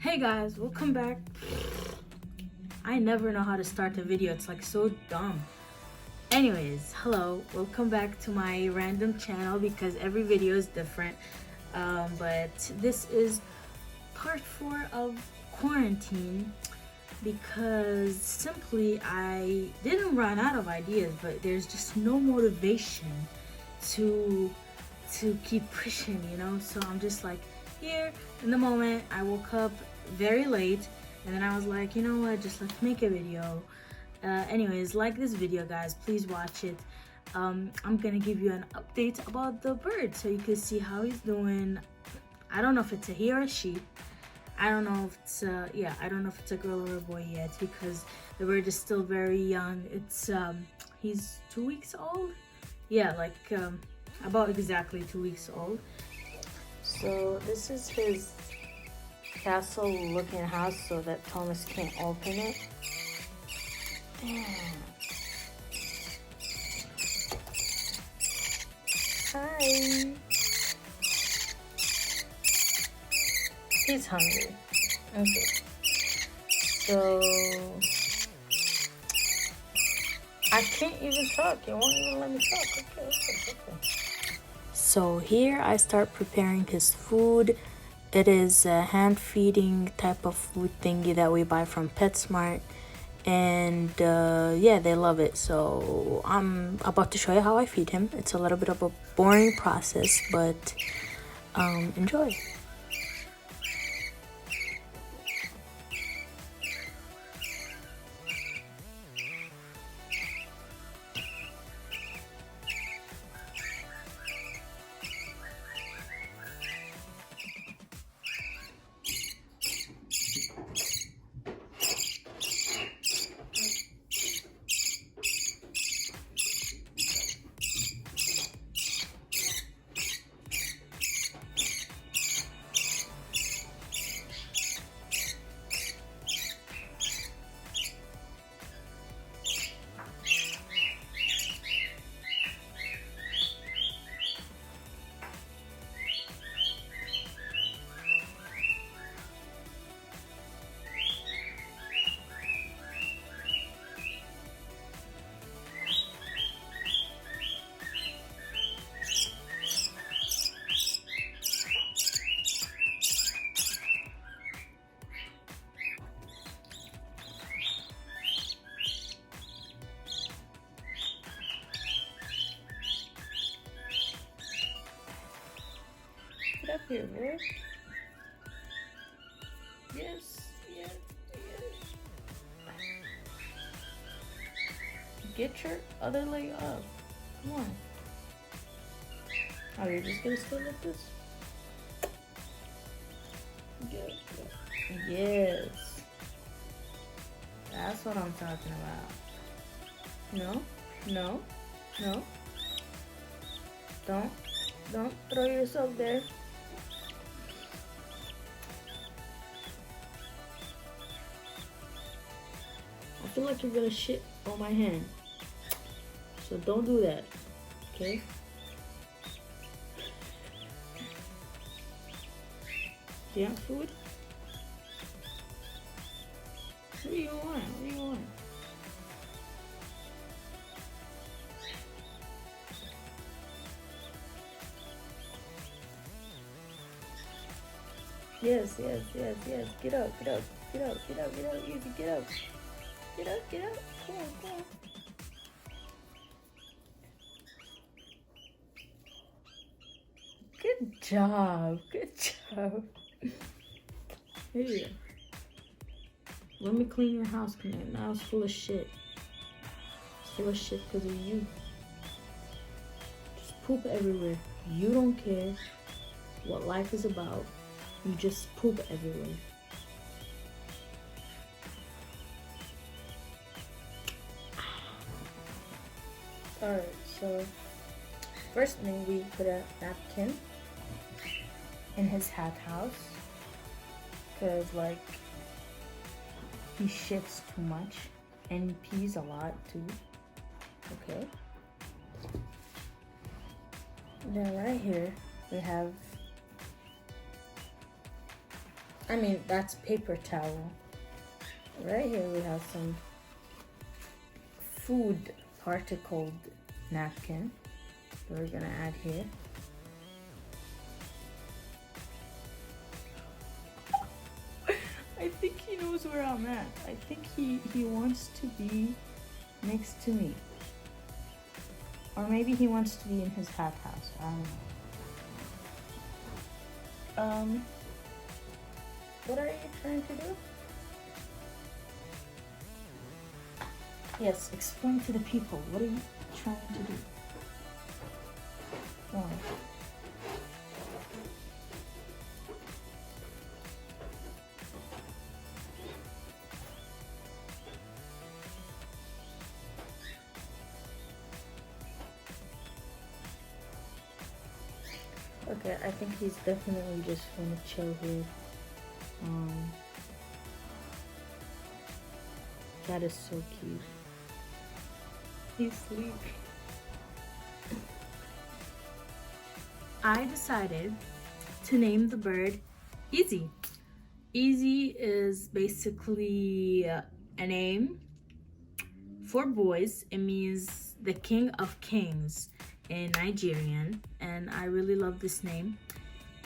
Hey guys, welcome back. I never know how to start a video, it's like so dumb. Anyways, hello, welcome back to my random channel because every video is different. But this is part 4 of quarantine because simply I didn't run out of ideas, but there's just no motivation to keep pushing, so I'm just like here in the moment. I woke up very late and then I was like, you know what, just let's make a video. Anyways, like this video guys, please watch it. I'm gonna give you an update about the bird so you can see how he's doing. I don't know if it's a he or a she. I don't know if it's I don't know if it's a girl or a boy yet because the bird is still very young. It's he's 2 weeks old. Yeah, like about exactly 2 weeks old. So this is his castle looking house so that Thomas can't open it. Damn. Hi. He's hungry. Okay. So I can't even talk. It won't even let me talk. Okay. So here I start preparing his food. It is a hand feeding type of food thingy that we buy from PetSmart. And yeah, they love it. So I'm about to show you how I feed him. It's a little bit of a boring process, but enjoy. Get up here, boy. Yes. Get your other leg up. Come on. Oh, you're just gonna stay like this? Good. Yes. That's what I'm talking about. No. Don't throw yourself there. I feel like you're gonna shit on my hand. So don't do that, okay? Do you want food? What do you want? Yes. Get up. Easy, get up. Get up. Come on. Good job. Here. Let me clean your house. Now it's full of shit. It's full of shit because of you. Just poop everywhere. You don't care what life is about. You just poop everywhere. Alright, so first thing, we put a napkin in his hat house because like he shits too much and he pees a lot too. Okay. Then right here we have I mean, that's paper towel. Right here we have some food particled napkin that we're gonna add here. I think he knows where I'm at. I think he wants to be next to me. Or maybe he wants to be in his hat house. I don't know. What are you trying to do? Yes, explain to the people. What are you trying to do? Oh. Okay, I think he's definitely just gonna chill here. That is so cute. He's sleeping. I decided to name the bird Easy. Easy is basically a name for boys. It means the king of kings in Nigerian, and I really love this name.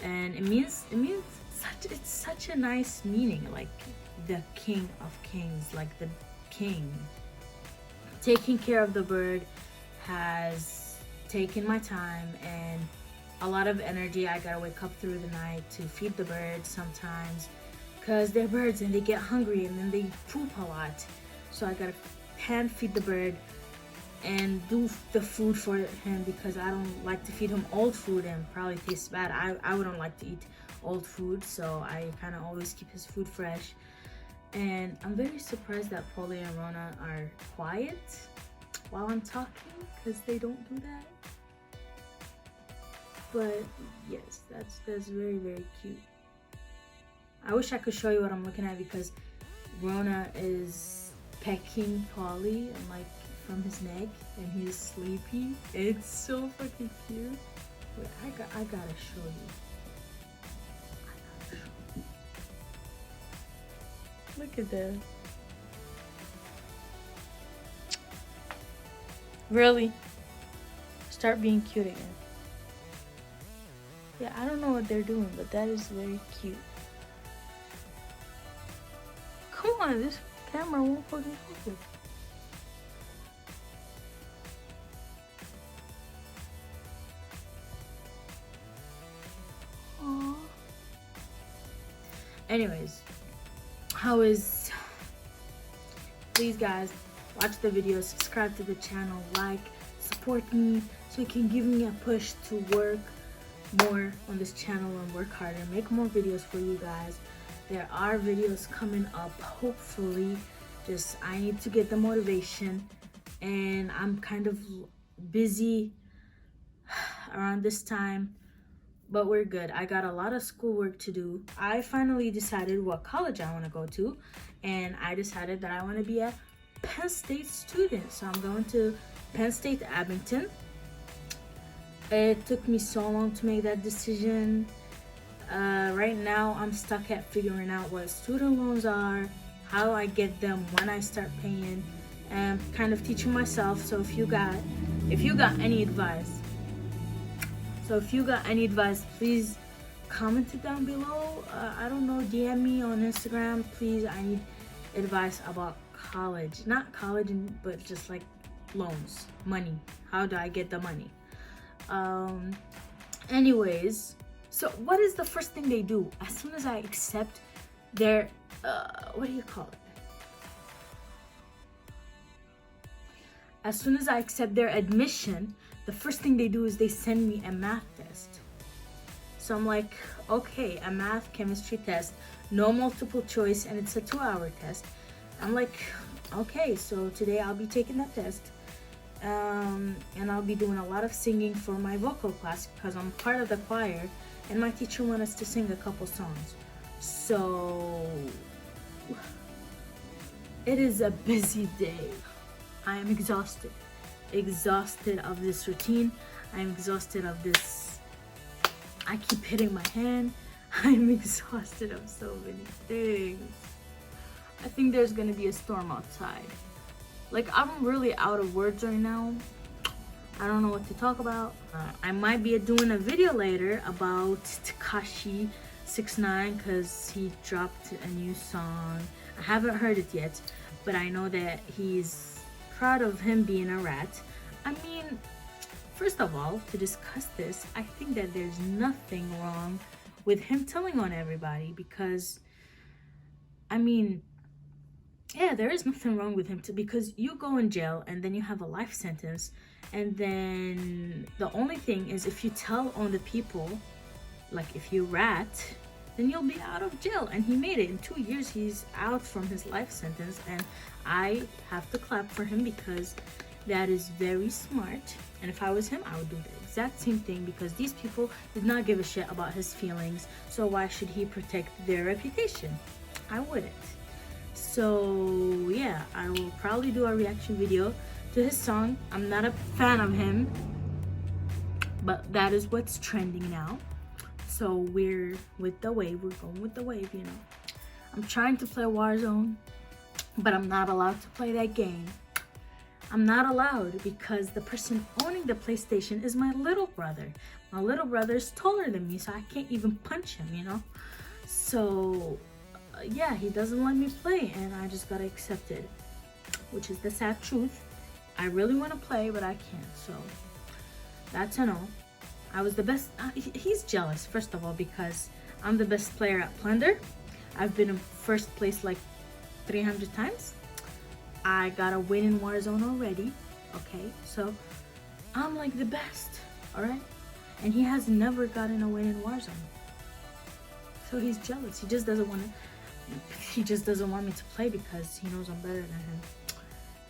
And it means it's such a nice meaning, like the king of kings, like the king. Taking care of the bird has taken my time and a lot of energy. I gotta wake up through the night to feed the birds sometimes because they're birds and they get hungry and then they poop a lot. So I gotta hand feed the bird and do the food for him because I don't like to feed him old food and probably tastes bad. I wouldn't like to eat old food, so I kind of always keep his food fresh. And I'm very surprised that Polly and Rona are quiet while I'm talking because they don't do that. But yes, that's very, very cute. I wish I could show you what I'm looking at because Rona is pecking Polly and like from his neck and he's sleepy. It's so fucking cute. Wait, I gotta show you. Look at that. Really? Start being cute again. Yeah, I don't know what they're doing, but that is very cute. Come on, this camera won't fucking focus. Aww. Anyways, please guys, watch the video, subscribe to the channel, like, support me so you can give me a push to work more on this channel and work harder, make more videos for you guys. There are videos coming up, hopefully. Just I need to get the motivation, and I'm kind of busy around this time, but we're good. I got a lot of schoolwork to do. I finally decided what college I want to go to, and I decided that I want to be a Penn State student. So I'm going to Penn State Abington. It took me so long to make that decision. Right now I'm stuck at figuring out what student loans are, how I get them, when I start paying, and kind of teaching myself. So if you got any advice, please comment it down below. I don't know, DM me on Instagram, please. I need advice about college, not college, but just like loans, money. How do I get the money? Anyways, so what is the first thing they do as soon as I accept their what do you call it? As soon as I accept their admission, the first thing they do is they send me a math test. So I'm like, okay, a math chemistry test, no multiple choice, and it's a 2-hour test. I'm like, okay, so today I'll be taking that test. And I'll be doing a lot of singing for my vocal class because I'm part of the choir and my teacher wants us to sing a couple songs. So it is a busy day. I am exhausted of this routine. I'm exhausted of this. I keep hitting my hand. I'm exhausted of so many things. I think there's gonna be a storm outside. Like, I'm really out of words right now. I don't know what to talk about. I might be doing a video later about Tekashi 6ix9ine because he dropped a new song. I haven't heard it yet, but I know that he's proud of him being a rat. I mean, first of all, to discuss this, I think that there's nothing wrong with him telling on everybody because, I mean, yeah, there is nothing wrong with him because you go in jail and then you have a life sentence, and then the only thing is if you tell on the people, like if you rat, then you'll be out of jail. And he made it. In 2 years he's out from his life sentence, and I have to clap for him because that is very smart. And if I was him, I would do the exact same thing because these people did not give a shit about his feelings, so why should he protect their reputation? I wouldn't. So yeah, I will probably do a reaction video to his song. I'm not a fan of him, but that is what's trending now. So we're with the wave, we're going with the wave, you know. I'm trying to play Warzone, but I'm not allowed to play that game. I'm not allowed because the person owning the PlayStation is my little brother. My little brother is taller than me, so I can't even punch him, you know. So yeah, he doesn't let me play, and I just gotta accept it, which is the sad truth. I really want to play, but I can't, so that's a no. I was the best. He's jealous, first of all, because I'm the best player at Plunder. I've been in first place like 300 times. I got a win in Warzone already, okay? So I'm like the best, all right? And he has never gotten a win in Warzone. So he's jealous. He just doesn't want me to play because he knows I'm better than him.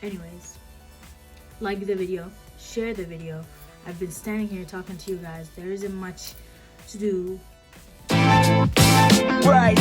Anyways, like the video, share the video. I've been standing here talking to you guys. There isn't much to do. Right.